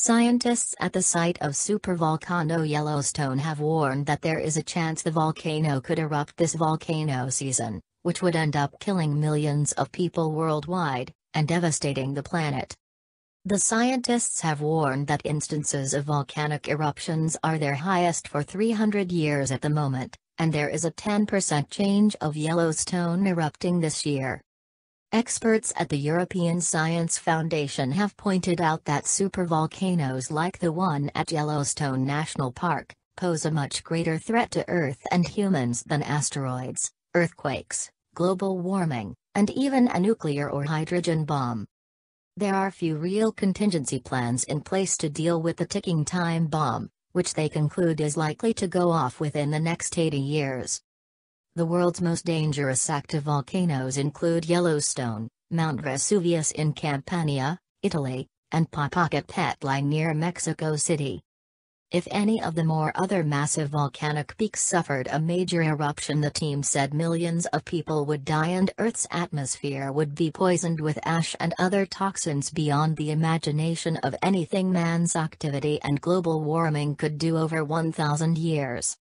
Scientists at the site of supervolcano Yellowstone have warned that there is a chance the volcano could erupt this volcano season, which would end up killing millions of people worldwide, and devastating the planet. The scientists have warned that instances of volcanic eruptions are their highest for 300 years at the moment, and there is a 10% chance of Yellowstone erupting this year. Experts at the European Science Foundation have pointed out that supervolcanoes like the one at Yellowstone National Park pose a much greater threat to Earth and humans than asteroids, earthquakes, global warming, and even a nuclear or hydrogen bomb. There are few real contingency plans in place to deal with the ticking time bomb, which they conclude is likely to go off within the next 80 years. The world's most dangerous active volcanoes include Yellowstone, Mount Vesuvius in Campania, Italy, and Popocatépetl near Mexico City. If any of the other massive volcanic peaks suffered a major eruption, the team said millions of people would die and Earth's atmosphere would be poisoned with ash and other toxins beyond the imagination of anything man's activity and global warming could do over 1,000 years.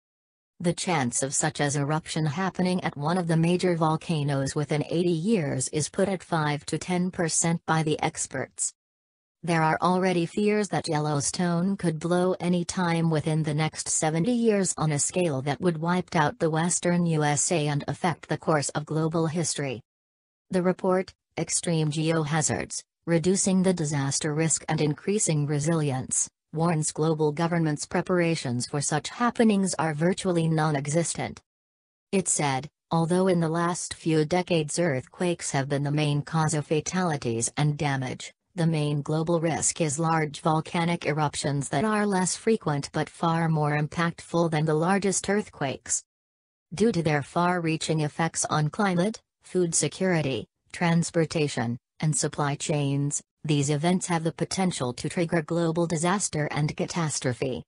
The chance of such an eruption happening at one of the major volcanoes within 80 years is put at 5 to 10% by the experts. There are already fears that Yellowstone could blow any time within the next 70 years on a scale that would wipe out the western USA and affect the course of global history. The report, Extreme Geohazards, Reducing the Disaster Risk and Increasing Resilience, warns global governments' preparations for such happenings are virtually non-existent. It said, although in the last few decades earthquakes have been the main cause of fatalities and damage, the main global risk is large volcanic eruptions that are less frequent but far more impactful than the largest earthquakes. Due to their far-reaching effects on climate, food security, transportation, and supply chains, these events have the potential to trigger global disaster and catastrophe.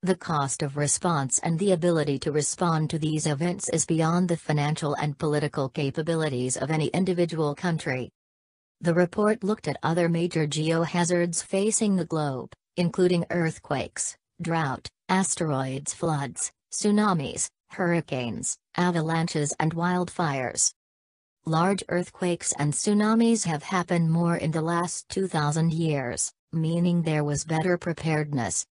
The cost of response and the ability to respond to these events is beyond the financial and political capabilities of any individual country. The report looked at other major geohazards facing the globe, including earthquakes, drought, asteroids, floods, tsunamis, hurricanes, avalanches and wildfires. Large earthquakes and tsunamis have happened more in the last 2,000 years, meaning there was better preparedness.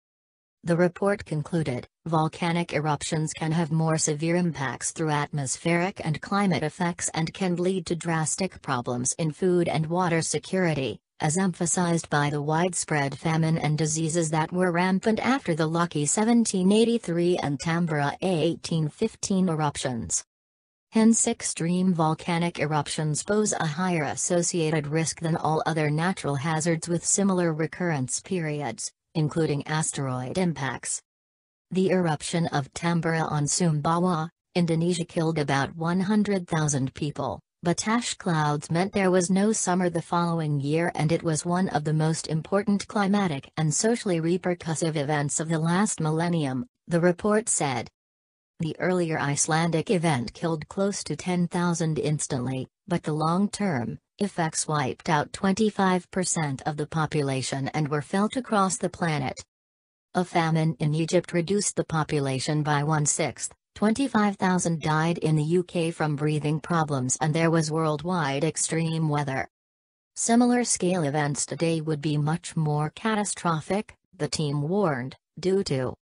The report concluded, volcanic eruptions can have more severe impacts through atmospheric and climate effects and can lead to drastic problems in food and water security, as emphasized by the widespread famine and diseases that were rampant after the Lucky 1783 and Tambora 1815 eruptions. Hence, extreme volcanic eruptions pose a higher associated risk than all other natural hazards with similar recurrence periods, including asteroid impacts. The eruption of Tambora on Sumbawa, Indonesia killed about 100,000 people, but ash clouds meant there was no summer the following year, and it was one of the most important climatic and socially repercussive events of the last millennium, the report said. The earlier Icelandic event killed close to 10,000 instantly, but the long-term effects wiped out 25% of the population and were felt across the planet. A famine in Egypt reduced the population by 1/6, 25,000 died in the UK from breathing problems, and there was worldwide extreme weather. Similar scale events today would be much more catastrophic, the team warned, due to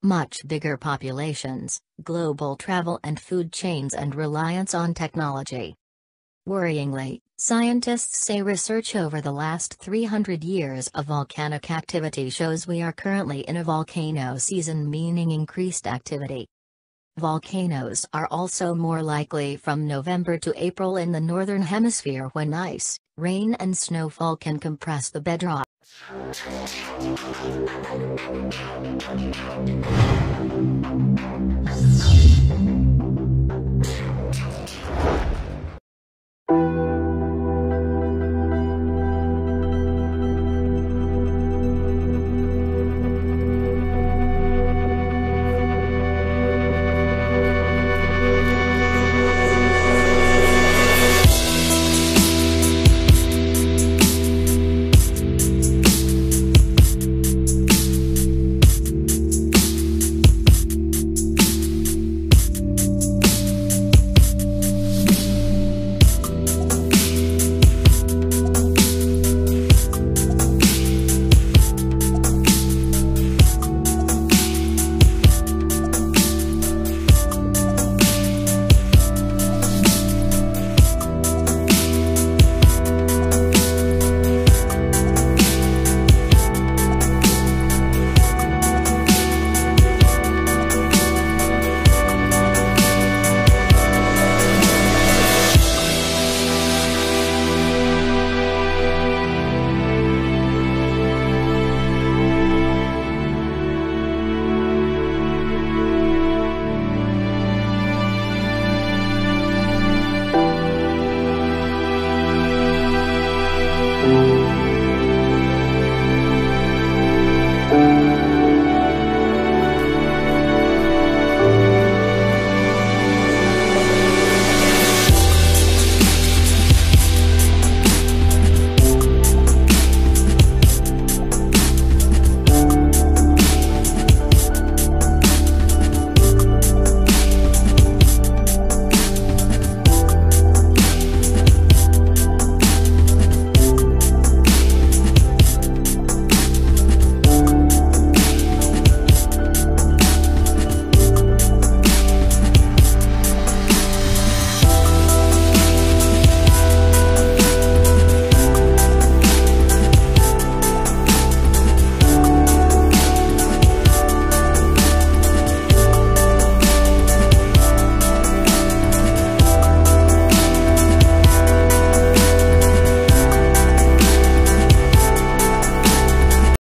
much bigger populations, global travel and food chains and reliance on technology. Worryingly, scientists say research over the last 300 years of volcanic activity shows we are currently in a volcano season, meaning increased activity. Volcanoes are also more likely from November to April in the northern hemisphere, when ice, rain and snowfall can compress the bedrock.